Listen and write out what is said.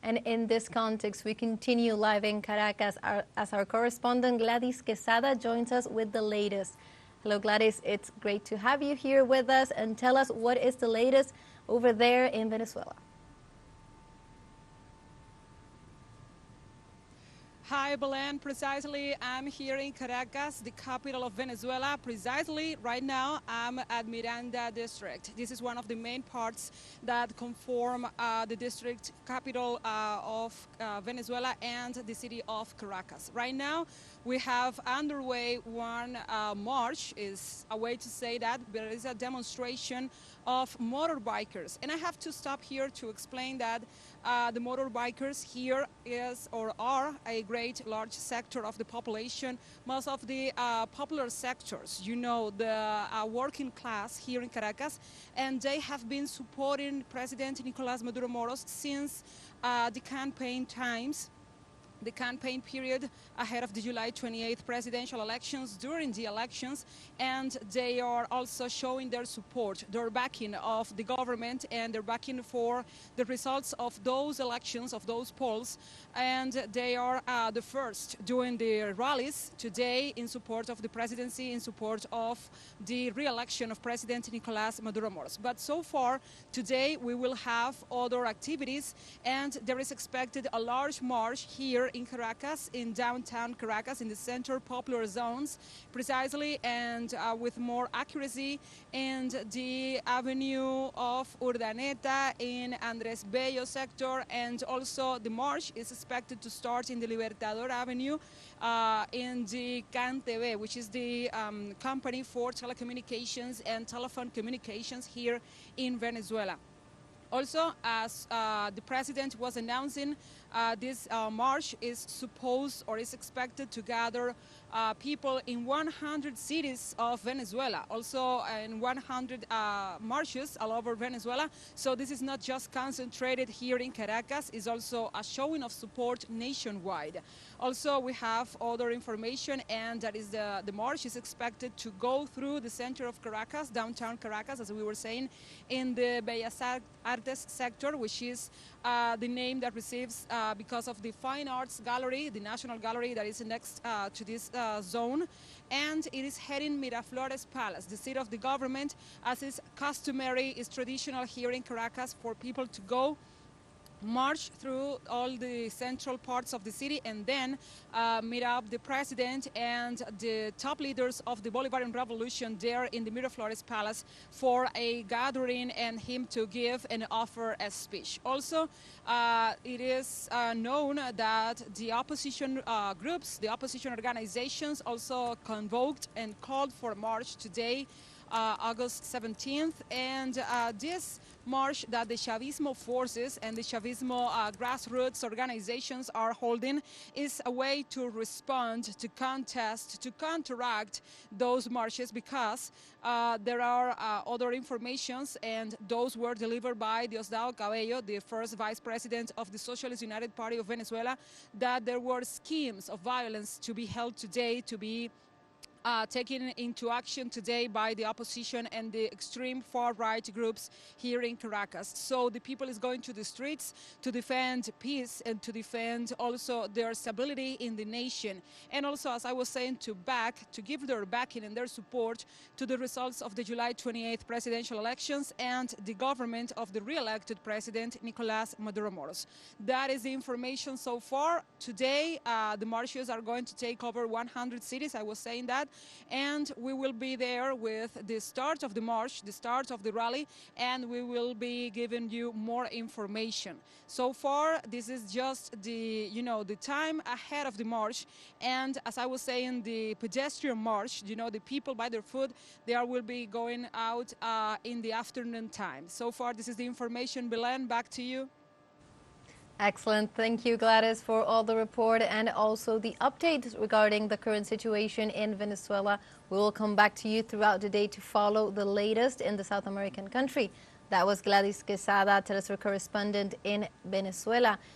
And in this context, we continue live in Caracas as our correspondent Gladys Quesada joins us with the latest. Hello, Gladys. It's great to have you here with us, and tell us what is the latest over there in Venezuela. Hi, Belen. Precisely, I'm here in Caracas, the capital of Venezuela. Precisely right now, I'm at Miranda district. This is one of the main parts that conform the district capital of Venezuela and the city of Caracas. Right now, we have underway one march, is a way to say that. There is a demonstration of motorbikers. And I have to stop here to explain that the motorbikers here are a great large sector of the population. Most of the popular sectors, you know, the working class here in Caracas, and they have been supporting President Nicolás Maduro since the campaign times. The campaign period ahead of the July 28th presidential elections, during the elections, and they are also showing their support, their backing of the government, and their backing for the results of those elections, of those polls. And they are the first doing the rallies today in support of the presidency, in support of the re-election of President Nicolás Maduro. But so far, today we will have other activities, and there is expected a large march here in Caracas, in downtown Caracas, in the center popular zones, precisely, and with more accuracy, in the avenue of Urdaneta, in Andrés Bello sector, and also the march is expected to start in the Libertador Avenue, in the CanTV, which is the company for telecommunications and telephone communications here in Venezuela. Also, as the president was announcing, this march is supposed or is expected to gather people in 100 cities of Venezuela, also in 100 marches all over Venezuela. So this is not just concentrated here in Caracas, it's also a showing of support nationwide. Also, we have other information, and that is the march is expected to go through the center of Caracas, downtown Caracas, as we were saying, in the Bellas Artes sector, which is the name that receives because of the Fine Arts Gallery, the National Gallery that is next to this zone. And it is heading Miraflores Palace, the seat of the government, as is customary, is traditional here in Caracas for people to go march through all the central parts of the city and then meet up the president and the top leaders of the Bolivarian Revolution there in the Miraflores Palace for a gathering and him to give and offer a speech. Also, it is known that the opposition groups, the opposition organizations also convoked and called for a march today, August 17th, and this march that the Chavismo forces and the Chavismo grassroots organizations are holding is a way to respond, to contest, to counteract those marches, because there are other informations, and those were delivered by Diosdado Cabello, the first vice president of the Socialist United Party of Venezuela, that there were schemes of violence to be held today, to be taken into action today by the opposition and the extreme far-right groups here in Caracas. So the people is going to the streets to defend peace and to defend also their stability in the nation. And also, as I was saying, to give their backing and their support to the results of the July 28th presidential elections and the government of the re-elected President Nicolás Maduro. That is the information so far. Today, the marches are going to take over 100 cities, I was saying that, and we will be there with the start of the march, the start of the rally, and we will be giving you more information. So far, this is just the time ahead of the march, and as I was saying, the pedestrian march, the people by their foot, they will be going out in the afternoon time. So far, this is the information. Belen, back to you. Excellent. Thank you, Gladys, for all the report and also the updates regarding the current situation in Venezuela. We will come back to you throughout the day to follow the latest in the South American country. That was Gladys Quesada, teleSUR correspondent in Venezuela.